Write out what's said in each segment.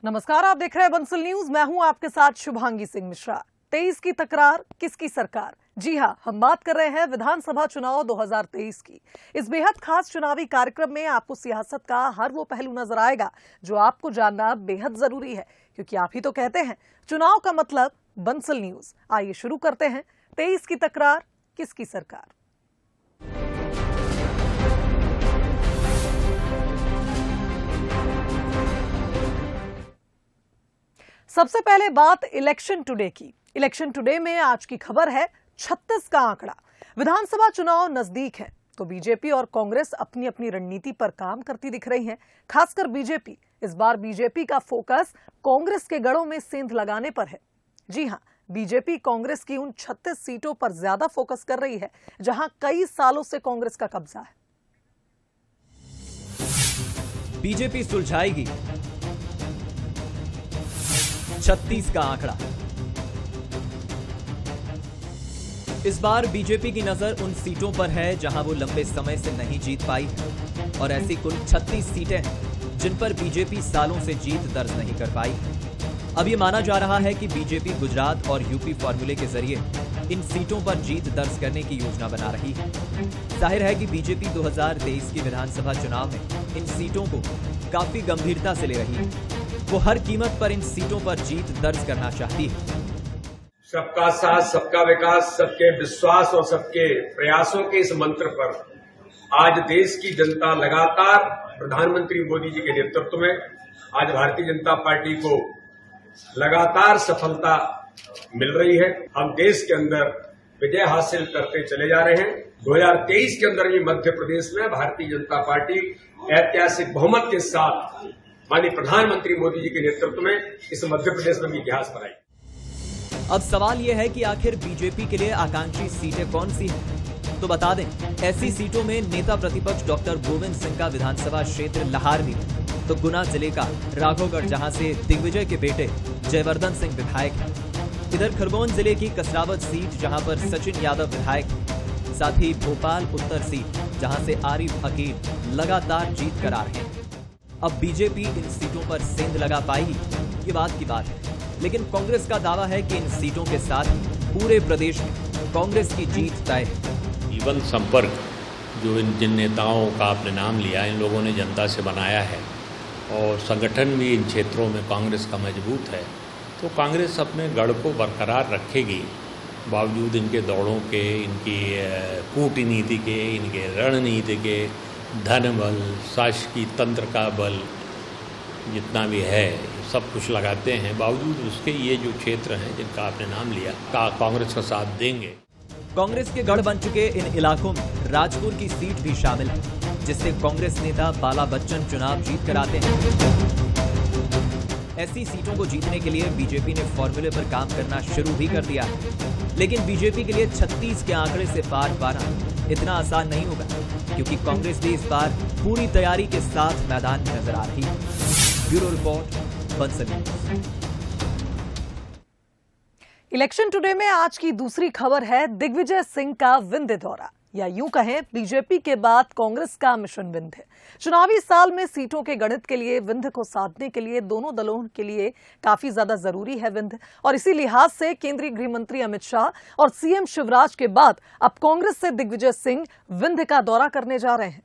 नमस्कार, आप देख रहे हैं बंसल न्यूज। मैं हूं आपके साथ शुभांगी सिंह मिश्रा। 23 की तकरार किसकी सरकार? जी हां, हम बात कर रहे हैं विधानसभा चुनाव 2023 की। इस बेहद खास चुनावी कार्यक्रम में आपको सियासत का हर वो पहलू नजर आएगा जो आपको जानना बेहद जरूरी है, क्योंकि आप ही तो कहते हैं चुनाव का मतलब बंसल न्यूज। आइए शुरू करते हैं। 23 की तकरार किसकी सरकार। सबसे पहले बात इलेक्शन टुडे की। इलेक्शन टुडे में आज की खबर है 36 का आंकड़ा। विधानसभा चुनाव नजदीक है तो बीजेपी और कांग्रेस अपनी अपनी रणनीति पर काम करती दिख रही हैं। खासकर बीजेपी। इस बार बीजेपी का फोकस कांग्रेस के गढ़ों में सेंध लगाने पर है। जी हां, बीजेपी कांग्रेस की उन 36 सीटों पर ज्यादा फोकस कर रही है जहां कई सालों से कांग्रेस का कब्जा है। बीजेपी सुलझाएगी 36 का आंकड़ा। इस बार बीजेपी की नजर उन सीटों पर है जहां वो लंबे समय से नहीं जीत पाई और ऐसी कुल 36 सीटें हैं जिन पर बीजेपी सालों से जीत दर्ज नहीं कर पाई। अब ये माना जा रहा है कि बीजेपी गुजरात और यूपी फॉर्मूले के जरिए इन सीटों पर जीत दर्ज करने की योजना बना रही है। जाहिर है कि बीजेपी 2023 के विधानसभा चुनाव में इन सीटों को काफी गंभीरता से ले रही है। वो हर कीमत पर इन सीटों पर जीत दर्ज करना चाहती है। सबका साथ, सबका विकास, सबके विश्वास और सबके प्रयासों के इस मंत्र पर आज देश की जनता लगातार प्रधानमंत्री मोदी जी के नेतृत्व में आज भारतीय जनता पार्टी को लगातार सफलता मिल रही है। हम देश के अंदर विजय हासिल करते चले जा रहे हैं। 2023 के अंदर भी मध्य प्रदेश में भारतीय जनता पार्टी ऐतिहासिक बहुमत के साथ माननीय प्रधानमंत्री मोदी जी के नेतृत्व में इस मध्य प्रदेश में भी इतिहास बनाई। अब सवाल यह है कि आखिर बीजेपी के लिए आकांक्षी सीटें कौन सी हैं? तो बता दें, ऐसी सीटों में नेता प्रतिपक्ष डॉक्टर गोविंद सिंह का विधानसभा क्षेत्र लहार भी है, तो गुना जिले का राघोगढ़ जहां से दिग्विजय के बेटे जयवर्धन सिंह विधायक हैं। इधर खरगोन जिले की कसरावत सीट जहां पर सचिन यादव विधायक हैं। साथ ही भोपाल उत्तर सीट जहां से आरिफ अकील लगातार जीत कर आ रहे हैं। अब बीजेपी इन सीटों पर सेंध लगा पाएगी, ये बात की बात है। लेकिन कांग्रेस का दावा है कि इन सीटों के साथ पूरे प्रदेश में कांग्रेस की जीत तय है। जीवन संपर्क जो जिन नेताओं का आपने नाम लिया, इन लोगों ने जनता से बनाया है और संगठन भी इन क्षेत्रों में कांग्रेस का मजबूत है, तो कांग्रेस अपने गढ़ को बरकरार रखेगी बावजूद इनके दौड़ों के, इनकी कूटनीति के, इनके रणनीति के, धन बल, शासकीय तंत्र का बल जितना भी है सब कुछ लगाते हैं। बावजूद उसके ये जो क्षेत्र हैं जिनका आपने नाम लिया कांग्रेस का साथ देंगे। कांग्रेस के गढ़ बन चुके इन इलाकों में राजपुर की सीट भी शामिल है, जिससे कांग्रेस नेता बाला बच्चन चुनाव जीत कर आते हैं। ऐसी सीटों को जीतने के लिए बीजेपी ने फॉर्मूले पर काम करना शुरू भी कर दिया है। लेकिन बीजेपी के लिए 36 के आंकड़े से पार पाना इतना आसान नहीं होगा, क्योंकि कांग्रेस भी इस बार पूरी तैयारी के साथ मैदान में नजर आ रही है। Bureau report, Bansal news. Election today में आज की दूसरी खबर है दिग्विजय सिंह का विंध्य दौरा, या यूं कहें बीजेपी के बाद कांग्रेस का मिशन विंध्य। चुनावी साल में सीटों के गणित के लिए विंध्य को साधने के लिए दोनों दलों के लिए काफी ज्यादा जरूरी है विंध्य, और इसी लिहाज से केंद्रीय गृह मंत्री अमित शाह और सीएम शिवराज के बाद अब कांग्रेस से दिग्विजय सिंह विंध्य का दौरा करने जा रहे हैं।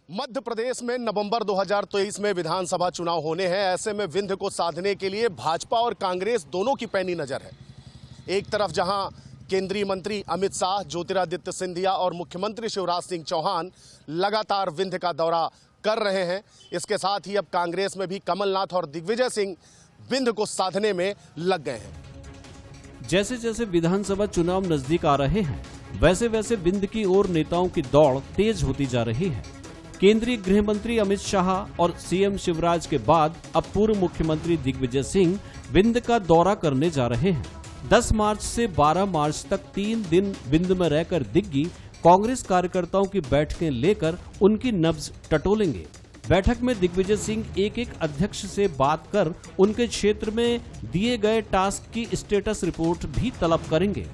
मध्य प्रदेश में नवंबर 2023 में विधानसभा चुनाव होने हैं। ऐसे में विंध्य को साधने के लिए भाजपा और कांग्रेस दोनों की पैनी नजर है। एक तरफ जहां केंद्रीय मंत्री अमित शाह, ज्योतिरादित्य सिंधिया और मुख्यमंत्री शिवराज सिंह चौहान लगातार विंध्य का दौरा कर रहे हैं, इसके साथ ही अब कांग्रेस में भी कमलनाथ और दिग्विजय सिंह विंध्य को साधने में लग गए हैं। जैसे जैसे विधानसभा चुनाव नजदीक आ रहे हैं, वैसे वैसे विंध्य की ओर नेताओं की दौड़ तेज होती जा रही है। केंद्रीय गृह मंत्री अमित शाह और सीएम शिवराज के बाद अब पूर्व मुख्यमंत्री दिग्विजय सिंह विंध्य का दौरा करने जा रहे हैं। 10 मार्च से 12 मार्च तक 3 दिन विंध्य में रहकर दिग्गी कांग्रेस कार्यकर्ताओं की बैठकें लेकर उनकी नब्ज टटोलेंगे। बैठक में दिग्विजय सिंह एक एक अध्यक्ष से बात कर उनके क्षेत्र में दिए गए टास्क की स्टेटस रिपोर्ट भी तलब करेंगे।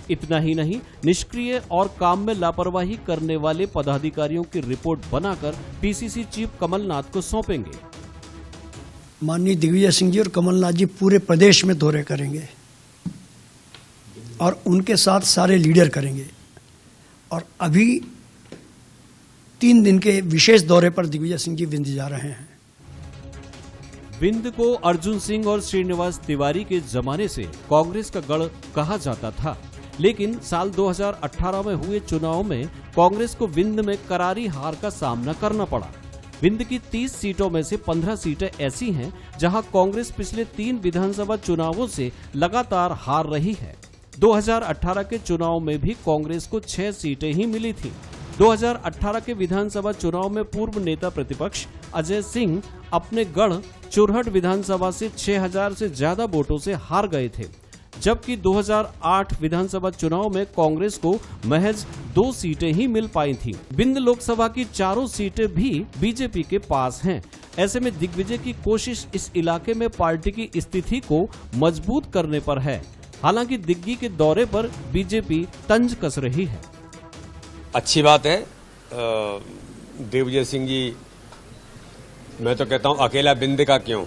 इतना ही नहीं, निष्क्रिय और काम में लापरवाही करने वाले पदाधिकारियों की रिपोर्ट बनाकर पीसीसी चीफ कमलनाथ को सौंपेंगे। माननीय दिग्विजय सिंह जी और कमलनाथ जी पूरे प्रदेश में दौरे करेंगे और उनके साथ सारे लीडर करेंगे। और अभी 3 दिन के विशेष दौरे पर दिग्विजय सिंह जी विंध्य जा रहे हैं। विंध्य को अर्जुन सिंह और श्रीनिवास तिवारी के जमाने से कांग्रेस का गढ़ कहा जाता था, लेकिन साल 2018 में हुए चुनाव में कांग्रेस को विंध्य में करारी हार का सामना करना पड़ा। विंध्य की 30 सीटों में से 15 सीटें ऐसी हैं जहां कांग्रेस पिछले 3 विधानसभा चुनावों से लगातार हार रही है। 2018 के चुनाव में भी कांग्रेस को 6 सीटें ही मिली थी। 2018 के विधानसभा चुनाव में पूर्व नेता प्रतिपक्ष अजय सिंह अपने गढ़ चुरहट विधानसभा से 6000 से ज्यादा वोटों से हार गए थे, जबकि 2008 विधानसभा चुनाव में कांग्रेस को महज 2 सीटें ही मिल पाई थी। विंध्य लोकसभा की 4 सीटें भी बीजेपी के पास हैं। ऐसे में दिग्विजय की कोशिश इस इलाके में पार्टी की स्थिति को मजबूत करने पर है। हालांकि दिग्गी के दौरे पर बीजेपी तंज कस रही है। अच्छी बात है। दिग्विजय सिंह जी, मैं तो कहता हूं अकेला बिंद का क्यों,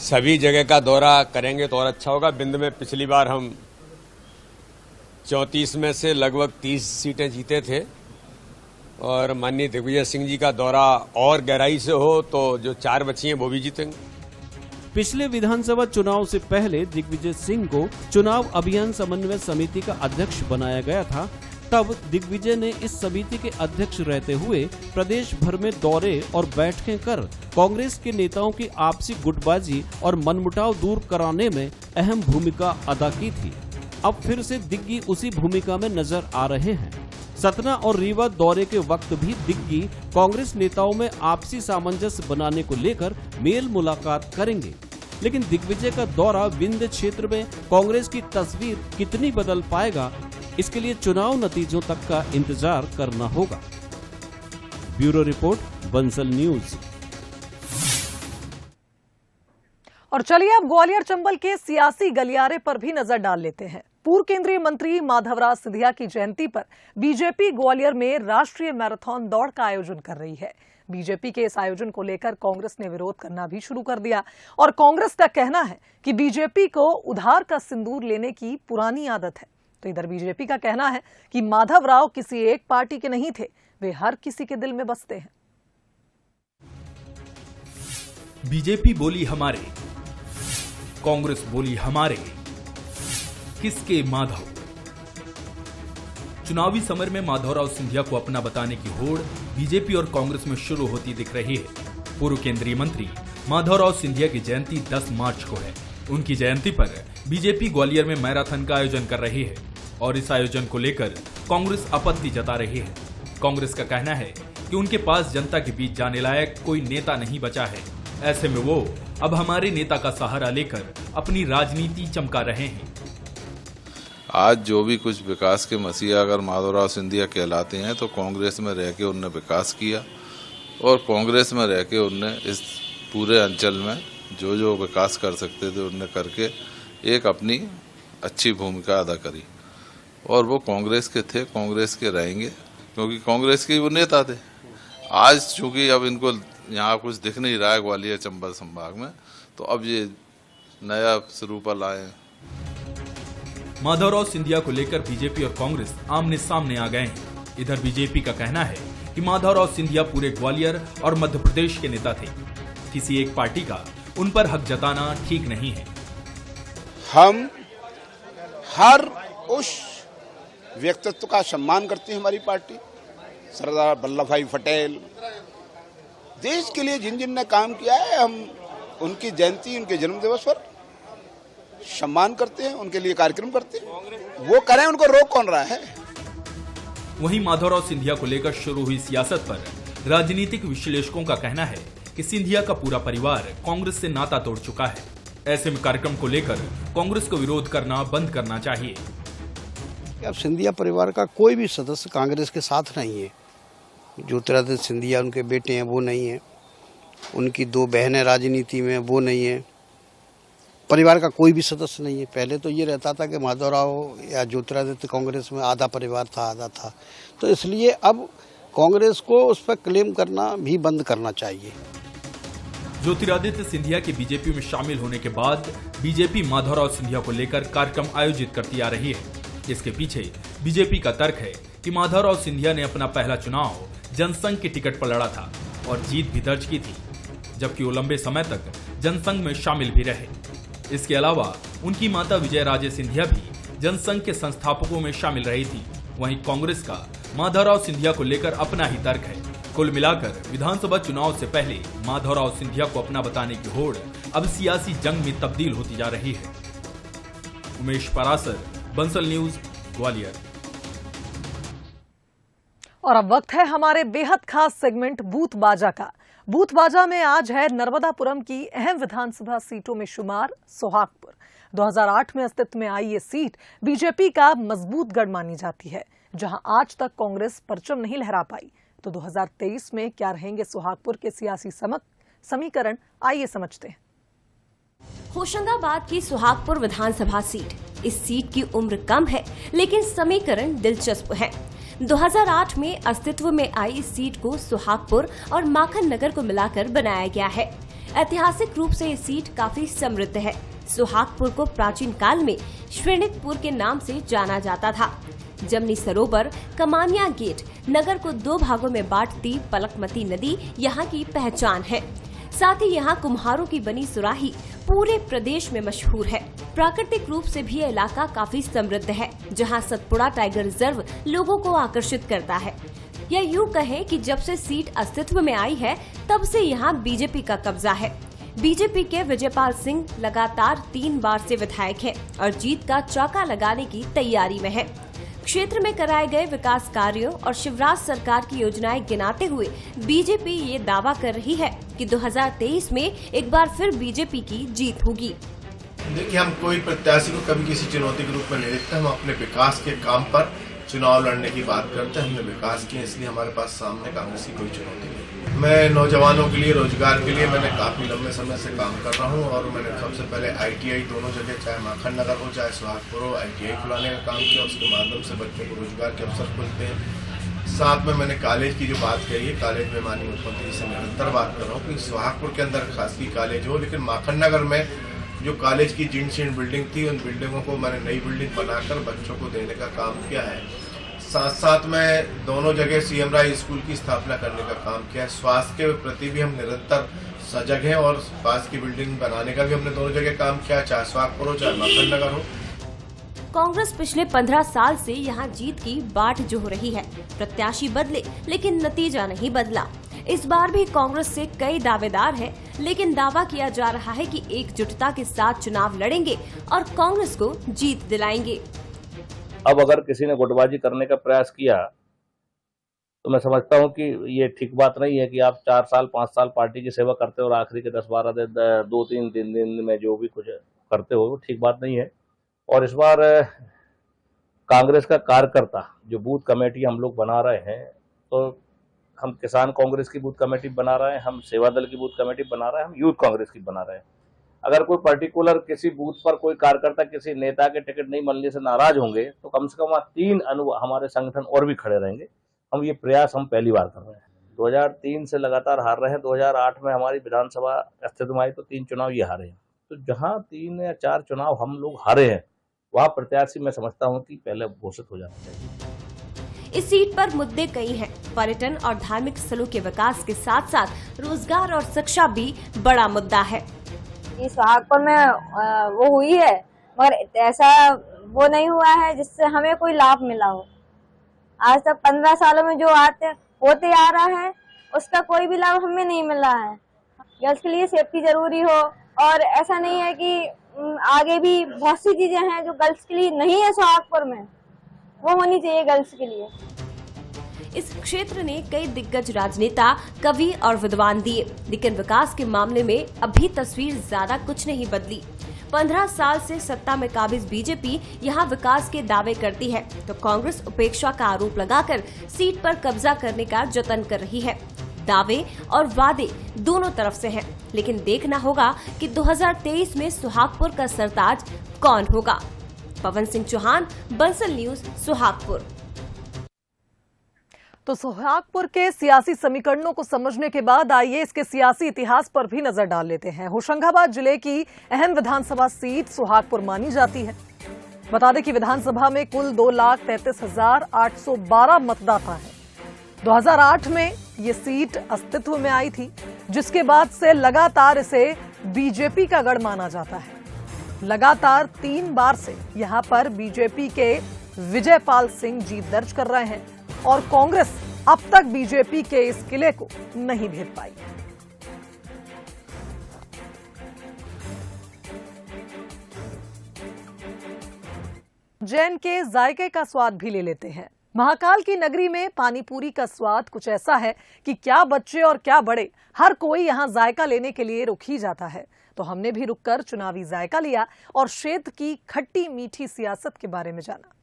सभी जगह का दौरा करेंगे तो और अच्छा होगा। बिंद में पिछली बार हम 34 में से लगभग 30 सीटें जीते थे और माननीय दिग्विजय सिंह जी का दौरा और गहराई से हो तो जो 4 बची हैं वो भी जीतेंगे। पिछले विधानसभा चुनाव से पहले दिग्विजय सिंह को चुनाव अभियान समन्वय समिति का अध्यक्ष बनाया गया था। तब दिग्विजय ने इस समिति के अध्यक्ष रहते हुए प्रदेश भर में दौरे और बैठकें कर कांग्रेस के नेताओं की आपसी गुटबाजी और मनमुटाव दूर कराने में अहम भूमिका अदा की थी। अब फिर से दिग्गी उसी भूमिका में नजर आ रहे हैं। सतना और रीवा दौरे के वक्त भी दिग्गी कांग्रेस नेताओं में आपसी सामंजस्य बनाने को लेकर मेल मुलाकात करेंगे, लेकिन दिग्विजय का दौरा विंध्य क्षेत्र में कांग्रेस की तस्वीर कितनी बदल पाएगा, इसके लिए चुनाव नतीजों तक का इंतजार करना होगा। Bureau report, Bansal news. और चलिए अब ग्वालियर चंबल के सियासी गलियारे पर भी नजर डाल लेते हैं। पूर्व केंद्रीय मंत्री माधवराव सिंधिया की जयंती पर बीजेपी ग्वालियर में राष्ट्रीय मैराथन दौड़ का आयोजन कर रही है। बीजेपी के इस आयोजन को लेकर कांग्रेस ने विरोध करना भी शुरू कर दिया और कांग्रेस का कहना है कि बीजेपी को उधार का सिंदूर लेने की पुरानी आदत है। तो इधर बीजेपी का कहना है कि माधवराव किसी एक पार्टी के नहीं थे, वे हर किसी के दिल में बसते हैं। बीजेपी बोली हमारे, कांग्रेस बोली हमारे, किसके माधव। चुनावी समर में माधवराव सिंधिया को अपना बताने की होड़ बीजेपी और कांग्रेस में शुरू होती दिख रही है। पूर्व केंद्रीय मंत्री माधवराव सिंधिया की जयंती 10 मार्च को है। उनकी जयंती पर बीजेपी ग्वालियर में मैराथन का आयोजन कर रही है और इस आयोजन को लेकर कांग्रेस आपत्ति जता रही है। कांग्रेस का कहना है कि उनके पास जनता के बीच जाने लायक कोई नेता नहीं बचा है। ऐसे में वो अब हमारे नेता का सहारा लेकर अपनी राजनीति चमका रहे हैं। आज जो भी कुछ विकास के मसीहा अगर माधवराव सिंधिया कहलाते हैं तो कांग्रेस में रह के उनने विकास किया और कांग्रेस में रह के उनने इस पूरे अंचल में जो जो विकास कर सकते थे उनने करके एक अपनी अच्छी भूमिका अदा करी और वो कांग्रेस के थे, कांग्रेस के रहेंगे क्योंकि कांग्रेस के वो नेता थे। आज चूंकि अब इनको यहाँ कुछ दिख नहीं रहा है ग्वालियर चंबल संभाग में, तो अब ये नया स्वरूप लाए। माधवराव सिंधिया को लेकर बीजेपी और कांग्रेस आमने सामने आ गए हैं। इधर बीजेपी का कहना है कि माधवराव सिंधिया पूरे ग्वालियर और मध्य प्रदेश के नेता थे, किसी एक पार्टी का उन पर हक जताना ठीक नहीं है। हम हर उस व्यक्तित्व का सम्मान करती है हमारी पार्टी। सरदार वल्लभ भाई पटेल, देश के लिए जिन जिन ने काम किया है, हम उनकी जयंती, उनके जन्म दिवस पर सम्मान करते हैं, उनके लिए कार्यक्रम करते हैं। वो करें, उनको रोक कौन रहा है। वहीं माधवराव सिंधिया को लेकर शुरू हुई सियासत पर राजनीतिक विश्लेषकों का कहना है कि सिंधिया का पूरा परिवार कांग्रेस से नाता तोड़ चुका है। ऐसे में कार्यक्रम को लेकर कांग्रेस को विरोध करना बंद करना चाहिए। अब सिंधिया परिवार का कोई भी सदस्य कांग्रेस के साथ नहीं है। ज्योतिरादित्य सिंधिया उनके बेटे हैं, वो नहीं है। उनकी 2 बहनें राजनीति में, वो नहीं है। परिवार का कोई भी सदस्य नहीं है। पहले तो ये रहता था कि माधवराव या ज्योतिरादित्य कांग्रेस में आधा परिवार था, आधा था। तो इसलिए अब कांग्रेस को उस पर क्लेम करना भी बंद करना चाहिए। ज्योतिरादित्य सिंधिया के बीजेपी में शामिल होने के बाद बीजेपी माधवराव सिंधिया को लेकर कार्यक्रम आयोजित करती आ रही है। इसके पीछे बीजेपी का तर्क है कि माधवराव सिंधिया ने अपना पहला चुनाव जनसंघ के टिकट पर लड़ा था और जीत भी दर्ज की थी, जबकि वो लंबे समय तक जनसंघ में शामिल भी रहे। इसके अलावा उनकी माता विजय राजे सिंधिया भी जनसंघ के संस्थापकों में शामिल रही थी। वहीं कांग्रेस का माधवराव सिंधिया को लेकर अपना ही तर्क है। कुल मिलाकर विधानसभा चुनाव से पहले माधवराव सिंधिया को अपना बताने की होड़ अब सियासी जंग में तब्दील होती जा रही है। उमेश परासर, बंसल न्यूज, ग्वालियर। और अब वक्त है हमारे बेहद खास सेगमेंट बूथ बाजा का। बूथ बाजा में आज है नर्मदापुरम की अहम विधानसभा सीटों में शुमार सोहागपुर। 2008 में अस्तित्व में आई ये सीट बीजेपी का मजबूत गढ़ मानी जाती है, जहां आज तक कांग्रेस परचम नहीं लहरा पाई। तो 2023 में क्या रहेंगे सोहागपुर के सियासी समीकरण, आइए समझते हैं। होशंगाबाद की सोहागपुर विधानसभा सीट। इस सीट की उम्र कम है, लेकिन समीकरण दिलचस्प है। 2008 में अस्तित्व में आई इस सीट को सोहागपुर और माखन नगर को मिलाकर बनाया गया है। ऐतिहासिक रूप से ये सीट काफी समृद्ध है। सोहागपुर को प्राचीन काल में श्रेणिकपुर के नाम से जाना जाता था। जमनी सरोवर, कमानिया गेट नगर को 2 भागों में बांटती पलकमती नदी यहाँ की पहचान है। साथ ही यहाँ कुम्हारों की बनी सुराही पूरे प्रदेश में मशहूर है। प्राकृतिक रूप से भी यह इलाका काफी समृद्ध है, जहाँ सतपुड़ा टाइगर रिजर्व लोगों को आकर्षित करता है। या यूँ कहें कि जब से सीट अस्तित्व में आई है, तब से यहाँ बीजेपी का कब्जा है। बीजेपी के विजयपाल सिंह लगातार 3 बार से विधायक हैं और जीत का चौका लगाने की तैयारी में है। क्षेत्र में कराए गए विकास कार्यों और शिवराज सरकार की योजनाएं गिनाते हुए बीजेपी ये दावा कर रही है कि 2023 में एक बार फिर बीजेपी की जीत होगी। देखिए, हम कोई प्रत्याशी को कभी किसी चुनौती के रूप में नहीं देखते। हम अपने विकास के काम पर चुनाव लड़ने की बात करते हैं। हमने विकास किया, इसलिए हमारे पास सामने कांग्रेस की कोई चुनौती नहीं। मैं नौजवानों के लिए, रोजगार के लिए मैंने काफी लंबे समय से काम कर रहा हूं और मैंने सबसे पहले ITI दोनों जगह, चाहे माखन नगर हो चाहे सोहागपुर हो, ITI खुलाने का काम किया। उसके माध्यम से बच्चों को रोजगार के अवसर खुलते हैं। साथ में मैंने कॉलेज की जो बात कही है, कॉलेज में माननीय मुख्यमंत्री से निरंतर बात कर रहा हूँ कि सोहागपुर के अंदर खासगी कॉलेज हो, लेकिन माखन नगर में जो कॉलेज की जीर्ण बिल्डिंग थी, उन बिल्डिंगों को मैंने नई बिल्डिंग बनाकर बच्चों को देने का काम किया है। साथ साथ में दोनों जगह CM राय स्कूल की स्थापना करने का काम किया है। स्वास्थ्य के प्रति भी हम निरंतर सजग हैं और स्वास्थ्य की बिल्डिंग बनाने का भी हमने दोनों जगह काम किया, चाहे सोहागपुर हो चाहे माखन नगर हो। कांग्रेस पिछले 15 साल से यहाँ जीत की बाट जो हो रही है। प्रत्याशी बदले, लेकिन नतीजा नहीं बदला। इस बार भी कांग्रेस से कई दावेदार हैं, लेकिन दावा किया जा रहा है कि एकजुटता के साथ चुनाव लड़ेंगे और कांग्रेस को जीत दिलाएंगे। अब अगर किसी ने गुटबाजी करने का प्रयास किया तो मैं समझता हूं कि ये ठीक बात नहीं है कि आप 4 साल 5 साल पार्टी की सेवा करते हो और आखिरी के 10-12 दिन 2-3 दिन में जो भी कुछ करते हो वो ठीक बात नहीं है। और इस बार कांग्रेस का कार्यकर्ता जो बूथ कमेटी हम लोग बना रहे हैं, तो हम किसान कांग्रेस की बूथ कमेटी बना रहे हैं, हम सेवा दल की बूथ कमेटी बना रहे हैं, हम यूथ कांग्रेस की बना रहे हैं। अगर कोई पर्टिकुलर किसी बूथ पर कोई कार्यकर्ता किसी नेता के टिकट नहीं मिलने से नाराज होंगे तो कम से कम 3 हमारे संगठन और भी खड़े रहेंगे। हम ये प्रयास हम पहली बार कर रहे हैं। 2003 से लगातार हार रहे हैं। 2008 में हमारी विधानसभा अस्तित्व में आई तो 3 चुनाव ये हारे हैं। तो जहां 3 या 4 चुनाव हम लोग हारे हैं, वहाँ प्रत्याशी मैं समझता हूँ कि पहले घोषित हो जाना चाहिए। इस सीट पर मुद्दे कई हैं। पर्यटन और धार्मिक स्थलों के विकास के साथ साथ रोजगार और शिक्षा भी बड़ा मुद्दा है। सोहागपुर में वो हुई है, मगर ऐसा वो नहीं हुआ है जिससे हमें कोई लाभ मिला हो। आज तक 15 सालों में जो होते आ रहा है, उसका कोई भी लाभ हमें नहीं मिला है। गर्ल्स के लिए सेफ्टी जरूरी हो, और ऐसा नहीं है कि आगे भी बहुत सी चीजें हैं जो गर्ल्स के लिए नहीं है सोहागपुर में, वो होनी चाहिए गर्ल्स के लिए। इस क्षेत्र ने कई दिग्गज राजनेता, कवि और विद्वान दिए, लेकिन विकास के मामले में अभी तस्वीर ज्यादा कुछ नहीं बदली। 15 साल से सत्ता में काबिज बीजेपी यहाँ विकास के दावे करती है, तो कांग्रेस उपेक्षा का आरोप लगाकर सीट पर कब्जा करने का जतन कर रही है। दावे और वादे दोनों तरफ से हैं, लेकिन देखना होगा कि 2023 में सोहागपुर का सरताज कौन होगा। पवन सिंह चौहान, बंसल न्यूज, सोहागपुर। तो सोहागपुर के सियासी समीकरणों को समझने के बाद आइए इसके सियासी इतिहास पर भी नजर डाल लेते हैं। होशंगाबाद जिले की अहम विधानसभा सीट सोहागपुर मानी जाती है। बता दें कि विधानसभा में कुल 2,33,812 मतदाता है। 2008 में ये सीट अस्तित्व में आई थी, जिसके बाद से लगातार इसे बीजेपी का गढ़ माना जाता है। लगातार 3 बार से यहां पर बीजेपी के विजयपाल सिंह जीत दर्ज कर रहे हैं और कांग्रेस अब तक बीजेपी के इस किले को नहीं भेद पाई। जैन के जायके का स्वाद भी ले लेते हैं। महाकाल की नगरी में पानीपुरी का स्वाद कुछ ऐसा है कि क्या बच्चे और क्या बड़े, हर कोई यहां जायका लेने के लिए रुक ही जाता है। तो हमने भी रुककर चुनावी जायका लिया और क्षेत्र की खट्टी मीठी सियासत के बारे में जाना।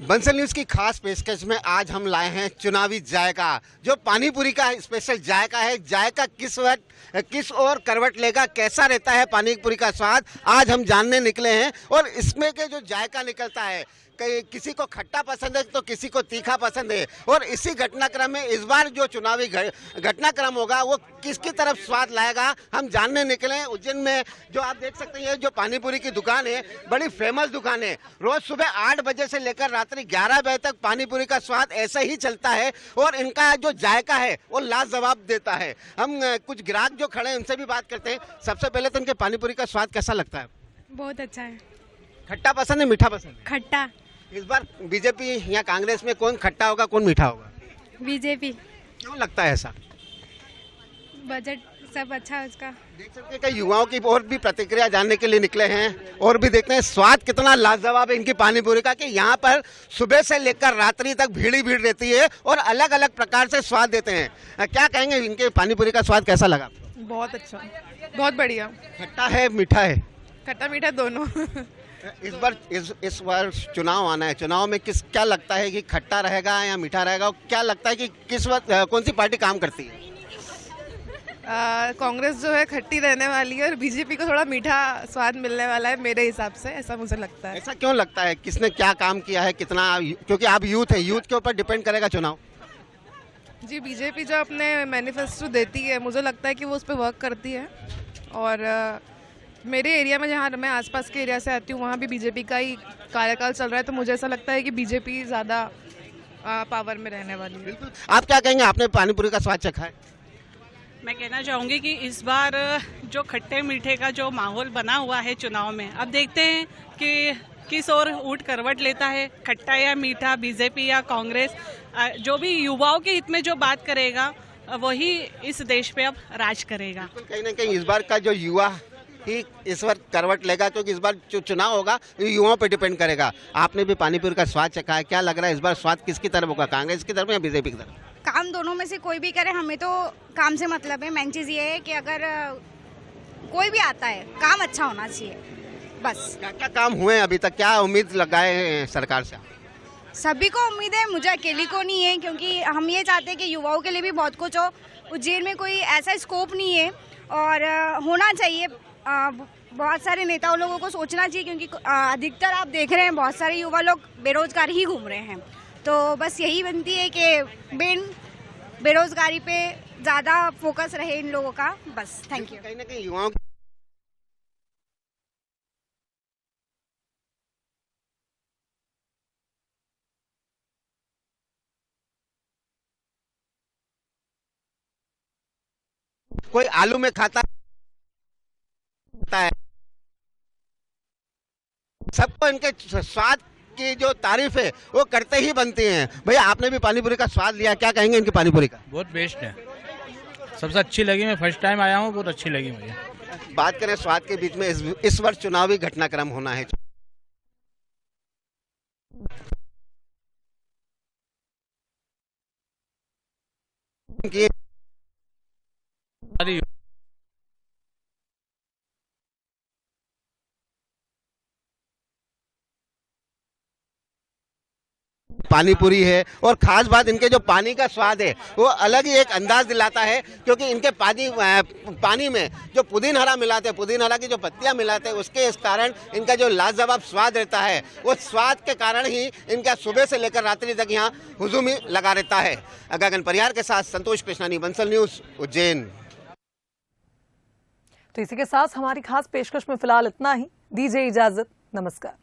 बंसल न्यूज की खास पेशकश में आज हम लाए हैं चुनावी जायका, जो पानीपुरी का स्पेशल जायका है। जायका किस और करवट लेगा, कैसा रहता है पानीपुरी का स्वाद, आज हम जानने निकले हैं। और इसमें के जो जायका निकलता है, किसी को खट्टा पसंद है तो किसी को तीखा पसंद है। और इसी घटनाक्रम में इस बार जो चुनावी घटनाक्रम होगा वो किसकी तरफ स्वाद लाएगा, हम जानने निकले हैं। उज्जैन में जो आप देख सकते हैं, जो पानीपुरी की दुकान है, बड़ी फेमस दुकान है। रोज सुबह 8 बजे से लेकर रात्रि 11 बजे तक पानीपुरी का स्वाद ऐसा ही चलता है और इनका जो जायका है वो लाजवाब देता है। हम कुछ ग्राहक जो खड़े हैं उनसे भी बात करते हैं। सबसे पहले तो इनके पानीपुरी का स्वाद कैसा लगता है? बहुत अच्छा है। खट्टा पसंद है, मीठा पसंद है? खट्टा। इस बार बीजेपी या कांग्रेस में कौन खट्टा होगा, कौन मीठा होगा? बीजेपी। क्यों लगता है ऐसा? बजट सब अच्छा है उसका। देख सकते हैं कि युवाओं की और भी प्रतिक्रिया जानने के लिए निकले हैं और भी देखते हैं स्वाद कितना लाजवाब है इनकी पानीपुरी का, कि यहाँ पर सुबह से लेकर रात्रि तक भीड़ ही भीड़ रहती है और अलग अलग प्रकार से स्वाद देते हैं। क्या कहेंगे, इनके पानीपुरी का स्वाद कैसा लगा? बहुत अच्छा, बहुत बढ़िया। खट्टा है, मीठा है? खट्टा मीठा दोनों। इस बार चुनाव आना है, चुनाव में क्या लगता है कि खट्टा रहेगा या मीठा रहेगा? और क्या लगता है कि किस वक्त कौन सी पार्टी काम करती है? कांग्रेस जो है खट्टी रहने वाली है और बीजेपी को थोड़ा मीठा स्वाद मिलने वाला है, मेरे हिसाब से ऐसा मुझे लगता है। ऐसा क्यों लगता है? किसने क्या काम किया है, कितना? क्योंकि आप यूथ है, यूथ के ऊपर डिपेंड करेगा चुनाव। जी, बीजेपी जो अपने मैनिफेस्टो देती है, मुझे लगता है कि वो उस पर वर्क करती है। और मेरे एरिया में, जहाँ मैं आसपास के एरिया से आती हूँ, वहाँ भी बीजेपी का ही कार्यकाल चल रहा है, तो मुझे ऐसा लगता है कि बीजेपी ज़्यादा पावर में रहने वाली है। आप क्या कहेंगे, आपने पानीपुरी का स्वाद चखा है? मैं कहना चाहूँगी कि इस बार जो खट्टे मीठे का जो माहौल बना हुआ है चुनाव में, अब देखते हैं कि किस ओर ऊँट करवट लेता है, खट्टा या मीठा, बीजेपी या कांग्रेस। जो भी युवाओं के हित में जो बात करेगा वही इस देश पे अब राज करेगा। कहीं ना कहीं इस बार का जो युवा ही इस बार करवट लेगा, क्योंकि इस बार जो चुनाव होगा ये युवाओं पे डिपेंड करेगा। आपने भी पानीपुरी का स्वाद चखा है, क्या लग रहा है इस बार स्वाद किसकी तरफ होगा, कांग्रेस की तरफ या बीजेपी की तरफ? काम दोनों में से कोई भी करे, हमें तो काम से मतलब है। मेन चीज़ ये है कि अगर कोई भी आता है, काम अच्छा होना चाहिए, बस। क्या क्या काम हुए हैं अभी तक, क्या उम्मीद लगाए हैं सरकार से? सभी को उम्मीद है, मुझे अकेली को नहीं है, क्योंकि हम ये चाहते हैं कि युवाओं के लिए भी बहुत कुछ हो। उज्जैन में कोई ऐसा स्कोप नहीं है और होना चाहिए। बहुत सारे नेताओं लोगों को सोचना चाहिए, क्योंकि अधिकतर आप देख रहे हैं बहुत सारे युवा लोग बेरोजगार ही घूम रहे हैं। तो बस यही बनती है कि बेरोजगारी पे ज़्यादा फोकस रहे इन लोगों का, बस। Thank you. कहीं ना कहीं युवाओं कोई आलू में खाता है, सबको इनके स्वाद की जो तारीफ है वो करते ही बनती हैं। भैया, आपने भी पानीपुरी का स्वाद लिया, क्या कहेंगे इनकी पानीपुरी का? बहुत बेस्ट है, सबसे अच्छी लगी। मैं फर्स्ट टाइम आया हूँ, बहुत अच्छी लगी मुझे। बात करें स्वाद के बीच में, इस वर्ष चुनावी घटनाक्रम होना है। पानी पूरी है। और खास बात इनके जो पानी का स्वाद है वो अलग ही एक अंदाज दिलाता है, क्योंकि इनके पानी में जो पुदीन हरा मिलाते हैं, पुदीन हरा की जो पत्तियां मिलाते हैं, उसके इस कारण इनका जो लाजवाब स्वाद रहता है, वो स्वाद के कारण ही इनका सुबह से लेकर रात्रि तक यहाँ हुजूम ही लगा रहता है। गगन परिहार के साथ संतोष कृष्णानी, बंसल न्यूज, उज्जैन। तो इसी के साथ हमारी खास पेशकश में फिलहाल इतना ही। दीजिए इजाजत, नमस्कार।